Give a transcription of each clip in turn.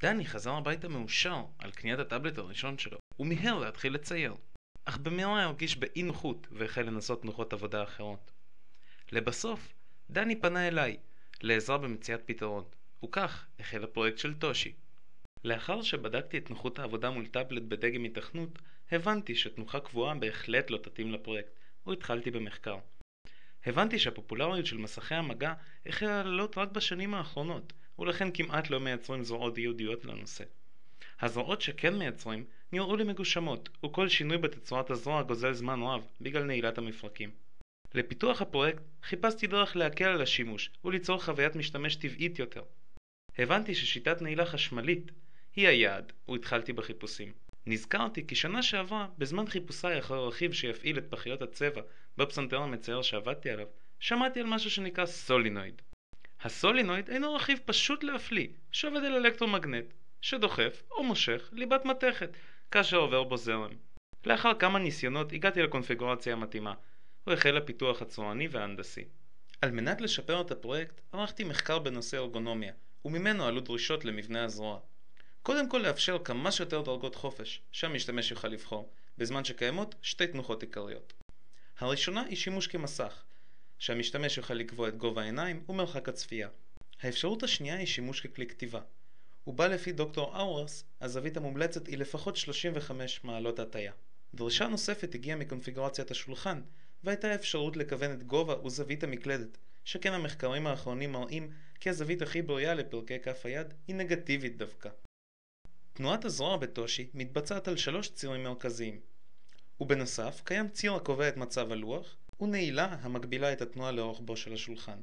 דני חזר הביתה מאושר על קניית הטאבלט הראשון שלו, ומיהר להתחיל לצייר. אך במהרה הרגיש באי נוחות והחל לנסות תנוחות עבודה אחרות. לבסוף, דני פנה אליי, לעזרה במציאת פתרון, וכך החל הפרויקט של טושי. לאחר שבדקתי את נוחות העבודה מול טאבלט בדגם היתכנות, הבנתי שתנוחה קבועה בהחלט לא תתאים לפרויקט, והתחלתי במחקר. הבנתי שהפופולריות של מסכי המגע החלה לעלות רק בשנים האחרונות, ולכן כמעט לא מייצרים זרועות ייעודיות לנושא. הזרועות שכן מייצרים נראו לי מגושמות, וכל שינוי בתצורת הזרוע גוזל זמן רב בגלל נעילת המפרקים. לפיתוח הפרויקט חיפשתי דרך להקל על השימוש וליצור חוויית משתמש טבעית יותר. הבנתי ששיטת נעילה חשמלית היא היעד, והתחלתי בחיפושים. נזכרתי כי שנה שעברה, בזמן חיפושיי אחר רכיב שיפעיל את פחיות הצבע בפסנתר המצייר שעבדתי עליו, שמעתי על משהו שנקרא סולינויד. הסולינויד אינו רכיב פשוט להפליא, שעובד על אלקטרומגנט, שדוחף או מושך ליבת מתכת, כאשר עובר בו זרם. לאחר כמה ניסיונות הגעתי לקונפיגורציה המתאימה, והחל הפיתוח הצורני וההנדסי. על מנת לשפר את הפרויקט, ערכתי מחקר בנושא ארגונומיה, וממנו עלו דרישות למבנה הזרוע. קודם כל לאפשר כמה שיותר דרגות חופש, שהמשתמש יוכל לבחור, בזמן שקיימות שתי תנוחות עיקריות. הראשונה היא שימוש כמסך, שהמשתמש יוכל לקבוע את גובה העיניים ומרחק הצפייה. האפשרות השנייה היא שימוש ככלי כתיבה. הוא בא לפי דוקטור אאורס, הזווית המומלצת היא לפחות 35 מעלות הטיה. דרישה נוספת הגיעה מקונפיגורציית השולחן, והייתה אפשרות לכוון את גובה וזווית המקלדת, שכן המחקרים האחרונים מראים כי הזווית הכי בריאה לפרקי כף היד היא נגטיבית דווקא. תנועת הזרוע בטושי מתבצעת על 3 צירים מרכזיים, ובנוסף קיים ציר הקובע את מצב הלוח, ונעילה המגבילה את התנועה לאורך בו של השולחן.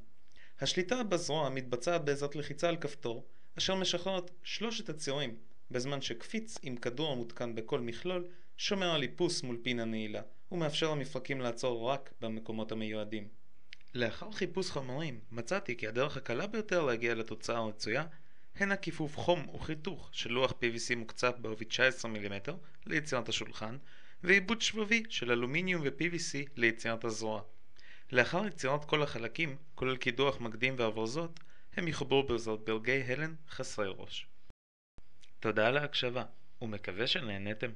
השליטה בזרוע מתבצעת בעזרת לחיצה על כפתור, אשר משחררת 3 הצירים, בזמן שקפיץ עם כדור המותקן בכל מכלול שומר על איפוס מול פין הנעילה, ומאפשר למפרקים לעצור רק במקומות המיועדים. לאחר חיפוש חומרים, מצאתי כי הדרך הקלה ביותר להגיע לתוצאה הרצויה הן הכיפוף חום וחיתוך של לוח PVC מוקצף בעובי 19 מ"מ ליצירת השולחן, ועיבוד שבבי של אלומיניום ו-PVC ליצירת הזרוע. לאחר יצירת כל החלקים, כולל קידוח מקדים והברזות, הם יחוברו בעזרת ברגי הלן חסרי ראש. תודה על ההקשבה, ומקווה שנהנתם.